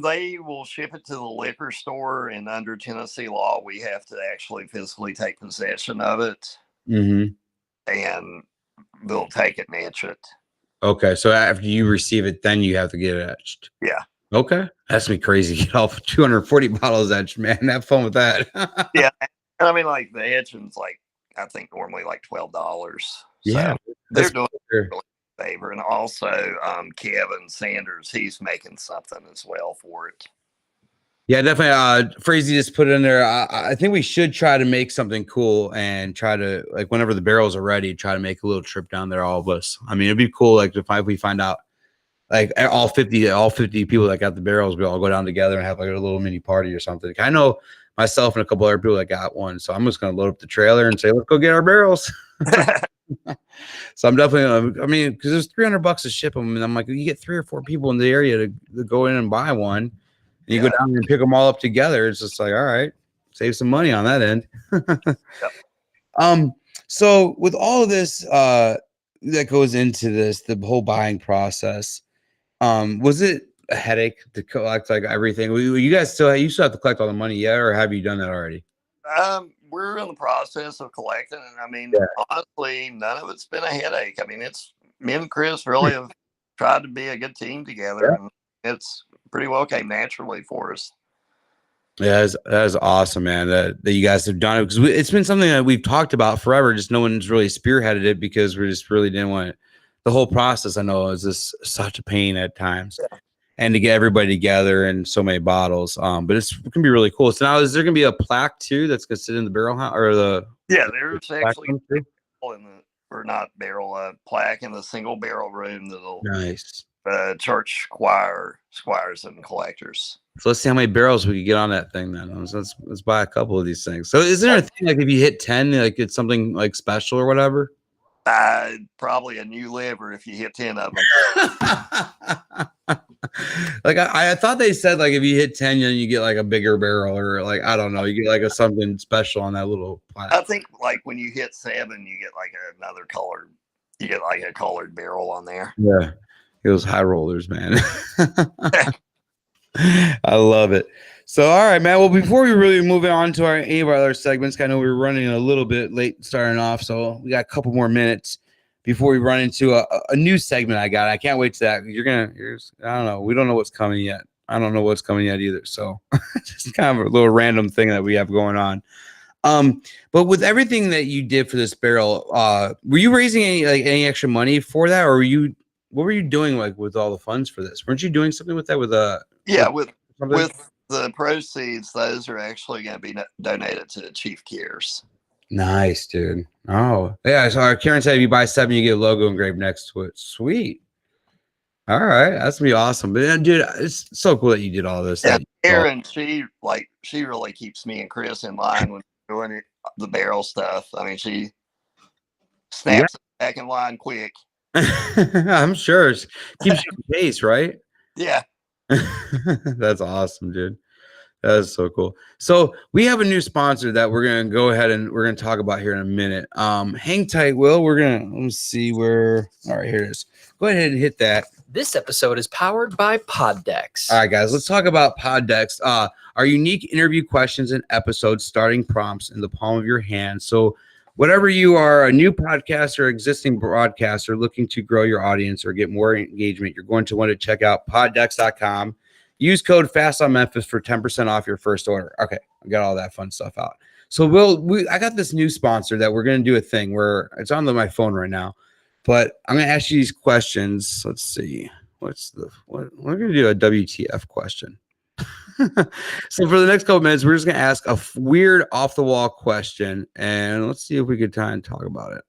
They will ship it to the liquor store, and under Tennessee law, we have to actually physically take possession of it, and they'll take it and etch it. Okay, so after you receive it, then you have to get it etched. Yeah. Okay, that's me crazy. Get all 240 bottles etched, man. Have fun with that. Yeah, and I mean, like the etching's like I think normally like $12. Yeah, so they're doing really a favor, and also Kevin Sanders, he's making something as well for it. Yeah, definitely. Frazee just put it in there. I think we should try to make something cool and try to, like, whenever the barrels are ready, try to make a little trip down there, all of us. I mean, it'd be cool, like, if we find out, like, all 50 people that got the barrels, we all go down together and have like a little mini party or something. I know myself and a couple other people that got one, so I'm just gonna load up the trailer and say, let's go get our barrels. So I'm definitely, I mean, because there's $300 to ship them, and I'm like, you get 3 or 4 people in the area to go in and buy one, and you go down and pick them all up together. It's just like, all right, save some money on that end. So with all of this that goes into this, the whole buying process, was it a headache to collect like everything? You still have to collect all the money yet, or have you done that already? We're in the process of collecting, and I mean, honestly, none of it's been a headache. I mean, me and Chris really have tried to be a good team together, and it's pretty well came naturally for us. Yeah, that is awesome, man. That you guys have done it, because it's been something that we've talked about forever. Just no one's really spearheaded it because we just really didn't want it. The whole process, I know, is just such a pain at times, and to get everybody together and so many bottles. But it can be really cool. So now, is there gonna be a plaque too that's gonna sit in the barrel house, or the? Yeah, there's actually plaque in the single barrel room that'll church squires and collectors. So let's see how many barrels we could get on that thing then. Let's buy a couple of these things. So is there a thing like if you hit 10, like it's something like special or whatever? Probably a new liver if you hit 10 of them. Like I thought they said like if you hit 10, then you get like a bigger barrel, or like I don't know, you get like something special on that little plaque. I think like when you hit 7, you get like another colored. You get like a colored barrel on there. Yeah, those high rollers, man. I love it. So, all right, man. Well, before we really move on to any of our other segments, I know we're running a little bit late starting off, so we got a couple more minutes before we run into a new segment I got. I can't wait to that. I don't know. We don't know what's coming yet. I don't know what's coming yet either. So, just kind of a little random thing that we have going on. But with everything that you did for this barrel, were you raising any extra money for that, or what were you doing like with all the funds for this? Weren't you doing something with that with the proceeds? Those are actually going to be donated to Chief Cares. Nice, dude. Oh, yeah. So Karen said if you buy 7, you get a logo engraved next to it. Sweet. All right, that's gonna be awesome. But dude, it's so cool that you did all this. Yeah, Karen, she really keeps me and Chris in line when we're doing the barrel stuff. I mean, she snaps back in line quick. I'm sure it keeps you in pace, right? Yeah. That's awesome, dude. That is so cool. So we have a new sponsor that we're gonna go ahead and we're gonna talk about here in a minute. Hang tight, Will. Let me see where. All right, here it is. Go ahead and hit that. This episode is powered by Poddex. All right, guys, let's talk about Poddex. Our unique interview questions and episodes, starting prompts in the palm of your hand. So whatever you are, a new podcaster, existing broadcaster looking to grow your audience or get more engagement, you're going to want to check out poddex.com. Use code FASTONMemphis for 10% off your first order. Okay, I got all that fun stuff out. So I got this new sponsor that we're going to do a thing where it's on my phone right now, but I'm going to ask you these questions. Let's see. We're going to do a WTF question. So for the next couple minutes, we're just going to ask a weird off the wall question, and let's see if we could try and talk about it.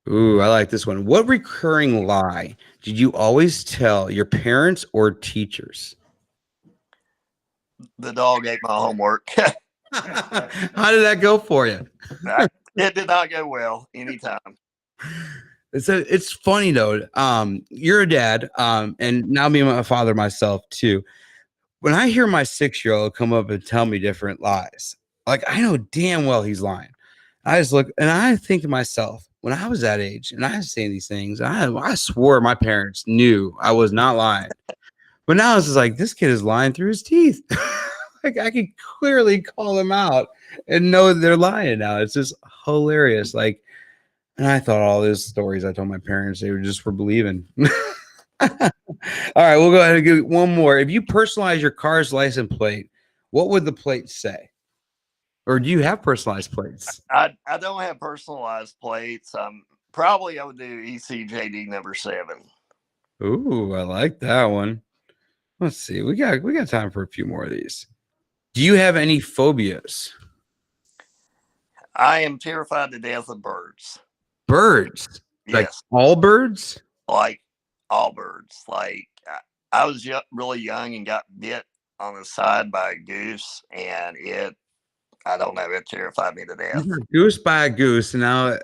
Ooh, I like this one. What recurring lie did you always tell your parents or teachers? The dog ate my homework. How did that go for you? It did not go well anytime. It's funny though. You're a dad, and now me and my father myself too. When I hear my 6-year-old come up and tell me different lies, like I know damn well he's lying. I just look and I think to myself, when I was that age and I was saying these things, I swore my parents knew I was not lying. But now it's just like this kid is lying through his teeth. Like I can clearly call them out and know they're lying now. It's just hilarious. Like, and I thought all those stories I told my parents, they were just for believing. All right, we'll go ahead and get one more. If you personalize your car's license plate, what would the plate say? Or do you have personalized plates? I don't have personalized plates. Probably I would do ECJD number 7. Ooh, I like that one. Let's see. We got time for a few more of these. Do you have any phobias? I am terrified to death of birds. Birds? Like Yes, all birds? like all birds. Like I was really young and got bit on the side by a goose, and I don't know, it terrified me to death. Goose by a goose. Now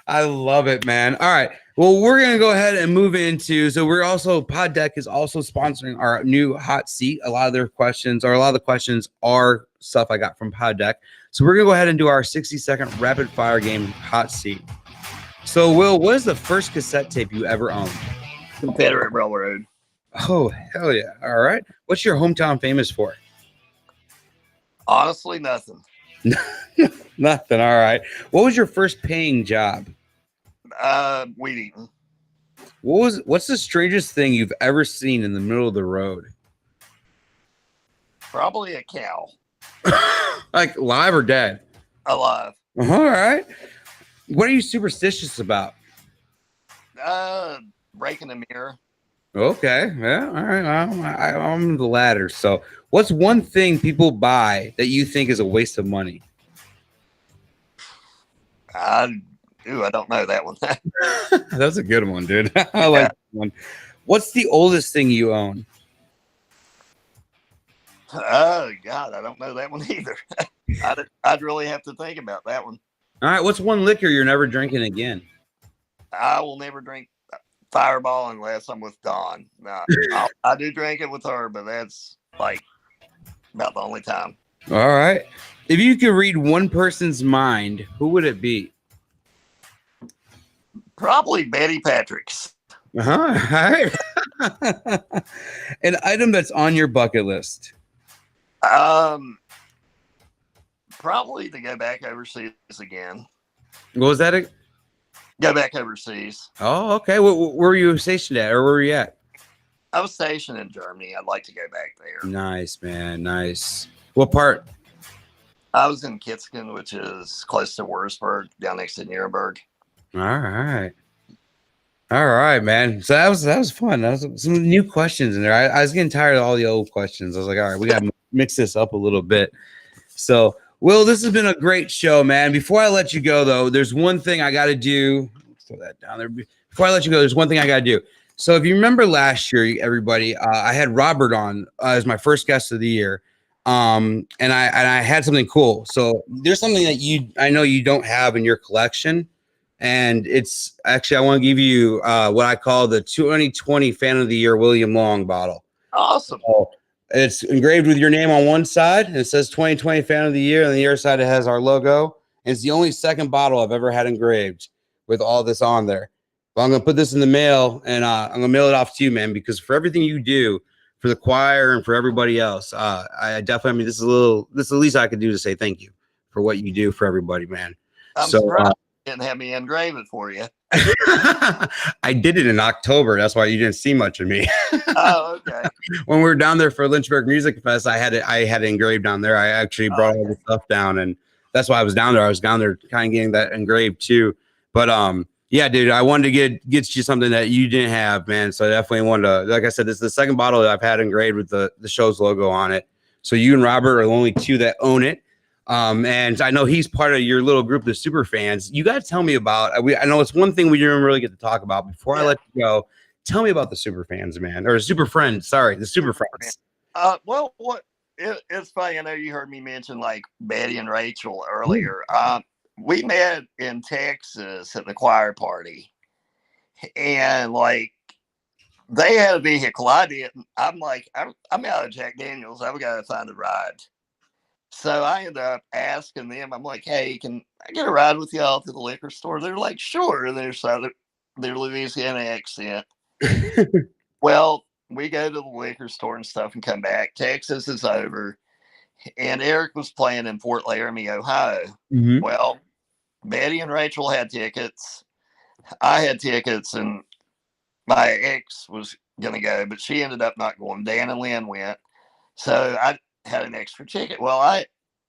I love it, man. All right. Well, we're going to go ahead and move into, so we're also, Pod Deck is also sponsoring our new hot seat. A lot of the questions are stuff I got from Pod Deck. So we're going to go ahead and do our 60-second rapid fire game hot seat. So Will, what is the first cassette tape you ever owned? Confederate Railroad. Oh, hell yeah. All right. What's your hometown famous for? Honestly, nothing. Nothing. All right. What was your first paying job? Weed eating. What's the strangest thing you've ever seen in the middle of the road? Probably a cow. Like live or dead? Alive. All right. What are you superstitious about? Breaking a mirror. Okay. Yeah. All right. I'm the latter. So what's one thing people buy that you think is a waste of money? I don't know that one. That's a good one, dude. I like that one. What's the oldest thing you own? Oh God, I don't know that one either. I'd really have to think about that one. All right. What's one liquor you're never drinking again? I will never drink Fireball unless I'm with Dawn. No, I do drink it with her, but that's like about the only time. All right. If you could read one person's mind, who would it be? Probably Betty Patrick's. All right. An item that's on your bucket list. Probably to go back overseas again. What was that? Go back overseas. Oh, okay. Where were you stationed at, or where were you at? I was stationed in Germany. I'd like to go back there. Nice, man. Nice. What part? I was in Kitzken, which is close to Würzburg, down next to Nuremberg. All right. All right, man. So that was fun. That was some new questions in there. I was getting tired of all the old questions. I was like, all right, we got to mix this up a little bit. So, Will, this has been a great show, man. Before I let you go, though, there's one thing I got to do. Let's throw that down there. Before I let you go, there's one thing I got to do. So if you remember last year, everybody, I had Robert on as my first guest of the year. And I had something cool. So there's something that I know you don't have in your collection. And it's actually, I want to give you what I call the 2020 Fan of the Year William Long bottle. Awesome. So it's engraved with your name on one side, and it says 2020 Fan of the Year. And on the other side, it has our logo. And it's the only second bottle I've ever had engraved with all this on there. But I'm going to put this in the mail, and I'm going to mail it off to you, man, because for everything you do for the choir and for everybody else, I definitely, this is the least I could do to say thank you for what you do for everybody, man. I'm surprised you didn't have me engrave it for you. I did it in October. That's why you didn't see much of me. Oh, okay. When we were down there for Lynchburg Music Fest, I had it engraved down there. I actually brought all the stuff down, and that's why I was down there. I was down there kind of getting that engraved too. But yeah, dude, I wanted to get you something that you didn't have, man. So I definitely wanted to, like I said, this is the second bottle that I've had engraved with the show's logo on it. So you and Robert are the only two that own it. And I know he's part of your little group of super fans. You got to tell me about. I know it's one thing we didn't really get to talk about. Before I let you go, tell me about the super fans, man, or super friends. Sorry, the super friends. Well, it's funny. I know you heard me mention like Betty and Rachel earlier. We met in Texas at the choir party, and like they had a vehicle. I didn't. I'm like, I'm out of Jack Daniels. I've got to find a ride. So I ended up asking them. I'm like, hey, can I get a ride with y'all to the liquor store? They're like, sure. And their Louisiana accent. Well, we go to the liquor store and stuff and come back. Texas is over. And Eric was playing in Fort Laramie, Ohio. Mm-hmm. Well, Betty and Rachel had tickets. I had tickets, and my ex was going to go, but she ended up not going. Dan and Lynn went. So I had an extra ticket. Well, I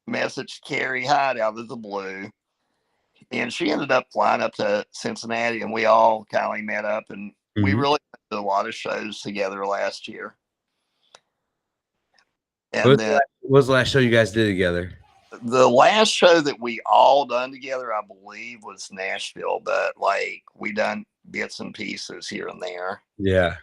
messaged Carrie Hyde out of the blue, and she ended up flying up to Cincinnati, and we all kind of met up, and we really did a lot of shows together last year. And what was the last show you guys did together? The last show that we all done together, I believe, was Nashville, but like we done bits and pieces here and there. Yeah.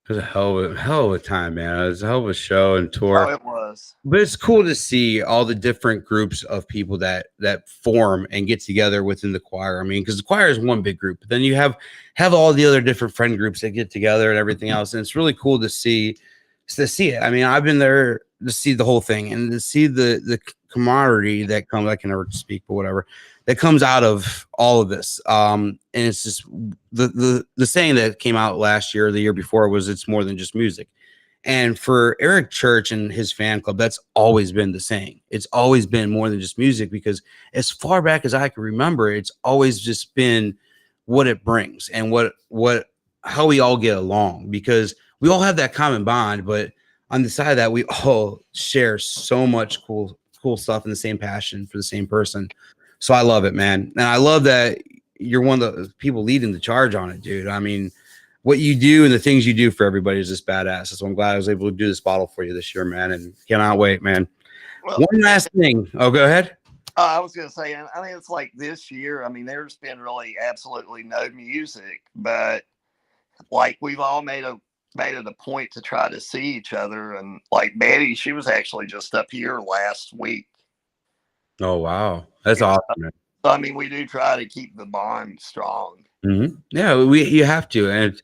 It was a hell of a time, man. It was a hell of a show and tour. Oh, it was. But it's cool to see all the different groups of people that form and get together within the choir. I mean, because the choir is one big group, but then you have all the other different friend groups that get together and everything else. And it's really cool to see it. I mean, I've been there to see the whole thing and to see the camaraderie that comes. I can never speak, but whatever, that comes out of all of this. And it's just the saying that came out last year or the year before was, it's more than just music. And for Eric Church and his fan club, that's always been the saying. It's always been more than just music, because as far back as I can remember, it's always just been what it brings and how we all get along, because we all have that common bond. But on the side of that, we all share so much cool stuff and the same passion for the same person. So I love it, man. And I love that you're one of the people leading the charge on it, dude. I mean, what you do and the things you do for everybody is just badass. So I'm glad I was able to do this bottle for you this year, man. And cannot wait, man. Well, one last thing. Oh, go ahead. I was going to say, I mean, it's like this year, I mean, there's been really absolutely no music, but like we've all made it a point to try to see each other. And like Betty, she was actually just up here last week. Oh, wow. That's awesome, man. So, I mean, we do try to keep the bond strong. Mm-hmm. Yeah, you have to. And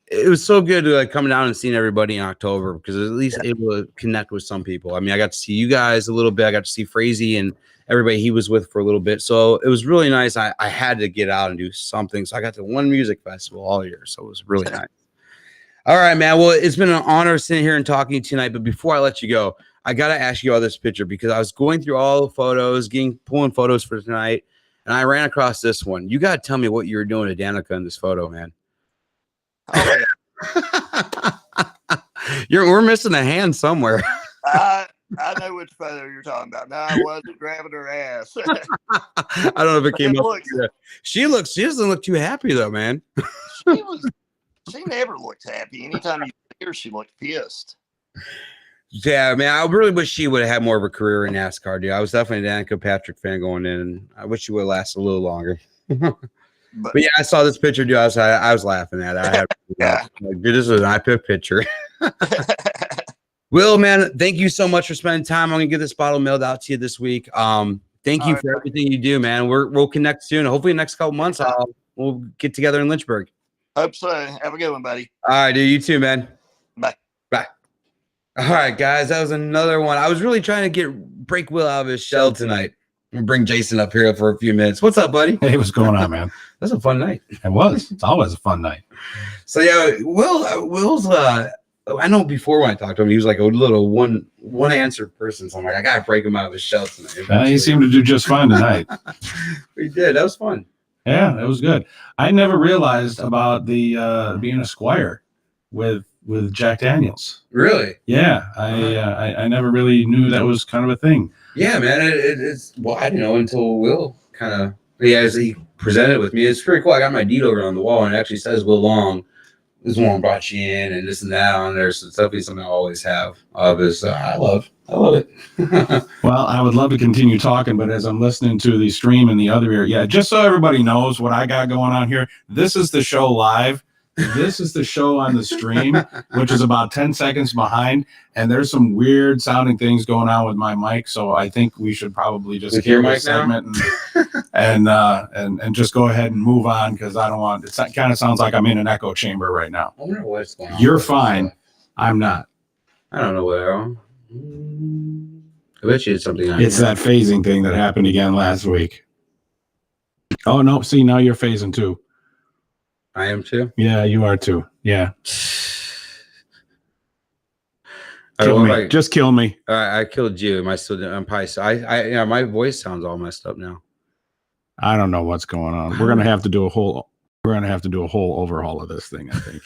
it was so good to like coming down and seeing everybody in October, because at least able to connect with some people. I mean, I got to see you guys a little bit. I got to see Frazee and everybody he was with for a little bit. So it was really nice. I had to get out and do something. So I got to one music festival all year. So it was really nice. All right, man. Well, it's been an honor sitting here and talking to you tonight. But before I let you go, I got to ask you about this picture, because I was going through all the photos, pulling photos for tonight, and I ran across this one. You got to tell me what you were doing to Danica in this photo, man. Oh, yeah. We're missing a hand somewhere. I know which photo you're talking about. No, I wasn't grabbing her ass. I don't know if it came up. She doesn't look too happy though, man. She never looked happy. Anytime you see her, she looked pissed. Yeah, man. I really wish she would have had more of a career in NASCAR, dude. I was definitely a Danica Patrick fan going in, and I wish she would have lasted a little longer. But yeah, I saw this picture, dude. I was laughing at it. This was an iPic picture. Will, man, thank you so much for spending time. I'm gonna get this bottle mailed out to you this week. Thank you for everything you do, man. We'll connect soon. Hopefully, next couple months, we'll get together in Lynchburg. Hope so. Have a good one, buddy. All right, dude. You too, man. Bye. Bye. All right, guys. That was another one. I was really trying to break Will out of his shell tonight. I'm gonna bring Jason up here for a few minutes. What's up, buddy? Hey, what's going on, man? That's a fun night. It was. It's always a fun night. So yeah, Will's. I know before when I talked to him, he was like a little one answer person. So I'm like, I gotta break him out of his shell tonight. He seemed to do just fine tonight. We did. That was fun. Yeah, that was good. I never realized about the being a Squire with Jack Daniels. Really? Yeah, I never really knew that was kind of a thing. Yeah, man. It's I didn't know until Will kind of he presented it with me. It's pretty cool. I got my deed over on the wall, and it actually says Will Long, this one brought you in and this and that on there. So it's definitely something I always have of is I love it. Well, I would love to continue talking, but as I'm listening to the stream in the other ear, yeah, just so everybody knows what I got going on here, this is the show live. This is the show on the stream, which is about 10 seconds behind, and there's some weird sounding things going on with my mic, so I think we should probably just With kill your this mic segment and just go ahead and move on, because I don't want it. Kind of sounds like I'm in an echo chamber right now. I wonder what's going on. You're fine. I'm not. I don't know what. I bet you it's something. It's that phasing thing that happened again last week. Oh no! See, now you're phasing too. I am too. Yeah, you are too. Yeah. I Kill don't me. know if Just kill me. I killed you. Am I still? I'm probably. Yeah. My voice sounds all messed up now. I don't know what's going on. We're gonna have to do a whole. We're gonna have to do a whole overhaul of this thing. I think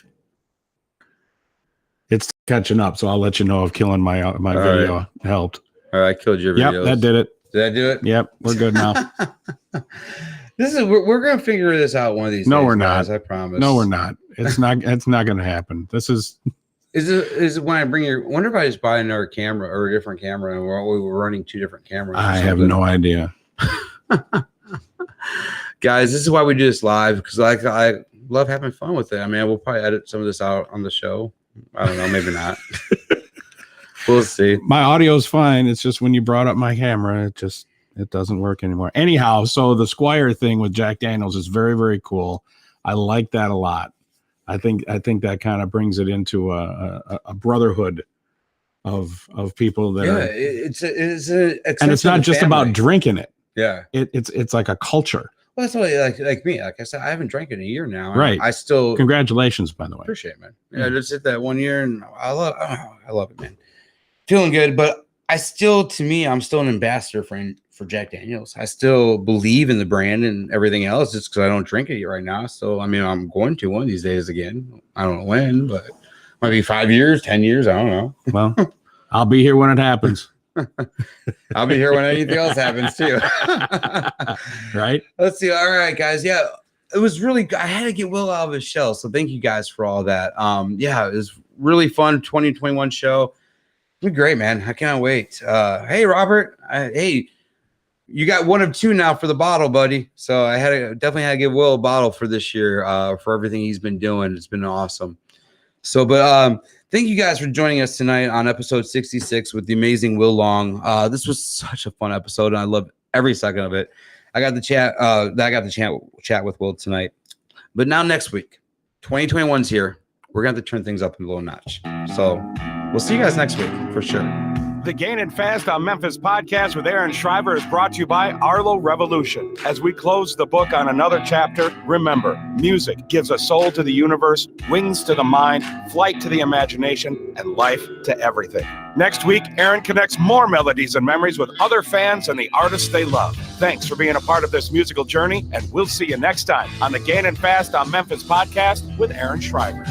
it's catching up. So I'll let you know if killing my video helped. All right, I killed your videos. Yep, that did it. Did I do it? Yep, we're good now. We're gonna figure this out one of these days. No, we're guys, not. I promise. No, we're not. It's not. It's not gonna happen. This is. Is it when I bring your? Wonder if I just buy another camera or a different camera and we're running two different cameras. I have no idea. Guys, this is why we do this live, because I love having fun with it. I mean, we'll probably edit some of this out on the show. I don't know, maybe not. We'll see. My audio's fine. It's just when you brought up my camera, it doesn't work anymore. Anyhow, so the Squire thing with Jack Daniels is very, very cool. I like that a lot. I think that kind of brings it into a brotherhood of people that are. It's not just about drinking it. Yeah, it's like a culture. Well, that's what like me. Like I said, I haven't drank in a year now. Right. I still congratulations, by the way. Appreciate it, man. Yeah, just hit that 1 year, and I love it, man. Feeling good, but I'm still an ambassador for Jack Daniels. I still believe in the brand and everything else. Just because I don't drink it right now. So I mean, I'm going to one of these days again. I don't know when, but might be 5 years, 10 years. I don't know. Well, I'll be here when it happens. I'll be here when anything else happens too. Right? Let's see. All right, guys. Yeah, it was really. I had to get Will out of his shell. So thank you guys for all that. Yeah, it was really fun. 2021 show. It'll be great, man. I can't wait. Hey, Robert. Hey, you got one of two now for the bottle, buddy. So I definitely had to give Will a bottle for this year for everything he's been doing. It's been awesome. So, but thank you guys for joining us tonight on episode 66 with the amazing Will Long. This was such a fun episode, and I loved every second of it. I got the chat with Will tonight. But now next week, 2021's here. We're going to have to turn things up a little notch. So we'll see you guys next week for sure. The Gainin Fast on Memphis podcast with Aaron Shriver is brought to you by Arlo Revolution. As we close the book on another chapter, remember, music gives a soul to the universe, wings to the mind, flight to the imagination, and life to everything. Next week, Aaron connects more melodies and memories with other fans and the artists they love. Thanks for being a part of this musical journey, and we'll see you next time on the Gainin Fast on Memphis podcast with Aaron Shriver.